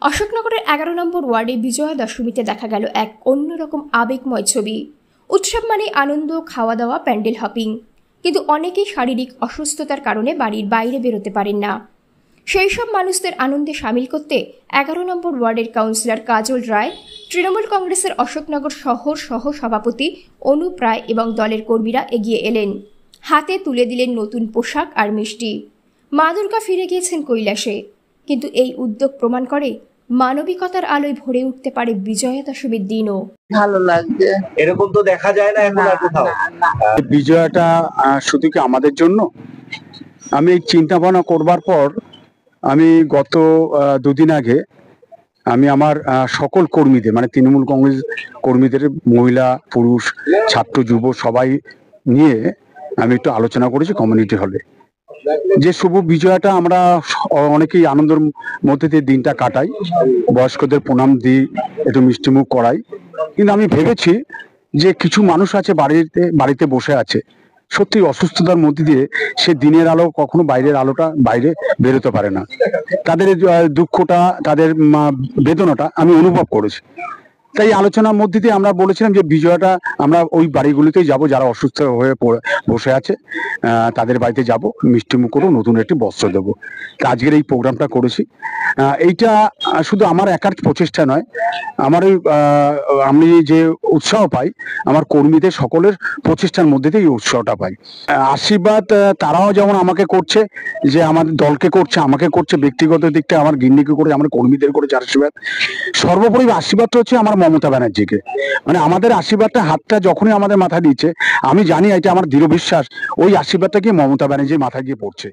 অশোকনগরের 11 নম্বর ওয়ার্ডে বিজয়া দশমীতে দেখা গেল এক অন্যরকম আবেগময় ছবি। উৎসব মানে আনন্দ, খাওয়া দাওয়া, প্যান্ডেল হপিং। কিন্তু অনেকেই শারীরিক অসুস্থতার কারণে বাড়ির বাইরে বেরোতে পারেন না। সেই সব মানুষদের আনন্দে সামিল করতে 11 নম্বর ওয়ার্ডের কাউন্সিলর কাজল রায়, তৃণমূল কংগ্রেসের অশোকনগর শহর সহ সভাপতি অনুপ রায় এবং দলের কর্মীরা এগিয়ে এলেন। হাতে তুলে দিলেন নতুন পোশাক আর মিষ্টি। মা দুর্গা ফিরে গিয়েছেন কৈলাসে। কিন্তু এই উদ্যোগ প্রমাণ করে মানবিকতার আলোয় ভরে উঠতে পারে বিজয়া দশমীর দিনও। ভালো লাগছে, এরকম তো দেখা যায় না এখন আর কোথাও। বিজয়াটা শুধু কি আমাদের জন্য? আমি এই চিন্তা ভাবনা করবার পর আমি গত দুদিন আগে আমি আমার সকল কর্মীদের, মানে তৃণমূল কংগ্রেস কর্মীদের, মহিলা, পুরুষ, ছাত্র, যুব সবাই নিয়ে আমি একটু আলোচনা করেছি কমিউনিটি হলে। যে শুভ বিজয়াটা আমরা অনেকেই আনন্দের মধ্যে দিয়ে দিনটা কাটাই, বয়স্কদের প্রণাম দিই, একটু মিষ্টিমুখ করাই। কিন্তু আমি ভেবেছি যে কিছু মানুষ আছে বাড়িতে বসে আছে, সত্যি অসুস্থতার মধ্যে দিয়ে সে দিনের আলো কখনো বাইরে বেরোতে পারে না। তাদের দুঃখটা, তাদের বেদনাটা আমি অনুভব করেছি। তাই আলোচনার মধ্যে দিয়ে আমরা বলেছিলাম যে বিজয়াটা আমরা ওই বাড়িগুলিতেই যাব, যারা অসুস্থ হয়ে বসে আছে তাদের বাড়িতে যাব, মিষ্টিমুখ করবো, নতুন একটি বস্ত্র দেবো। আজকের এই প্রোগ্রামটা করেছি। এইটা শুধু আমার একার প্রচেষ্টা নয়, আমার আমি যে উৎসাহ পাই আমার কর্মীদের সকলের প্রচেষ্টার মধ্যে দিয়ে এই উৎসাহটা পাই। আশীর্বাদ তারাও যেমন আমাকে করছে, যে আমাদের দলকে করছে, আমাকে করছে, ব্যক্তিগত দিকটা আমার গিন্নিকে করে, আমার কর্মীদের করেছে আশীর্বাদ। সর্বোপরি আশীর্বাদটা হচ্ছে আমার মমতা ব্যানার্জিকে, মানে আমাদের আশীর্বাদটা, হাতটা যখনই আমাদের মাথায় দিচ্ছে আমি জানি, এটা আমার দৃঢ় বিশ্বাস, ওই আশীর্বাদটা গিয়ে মমতা ব্যানার্জির মাথায় গিয়ে পড়ছে।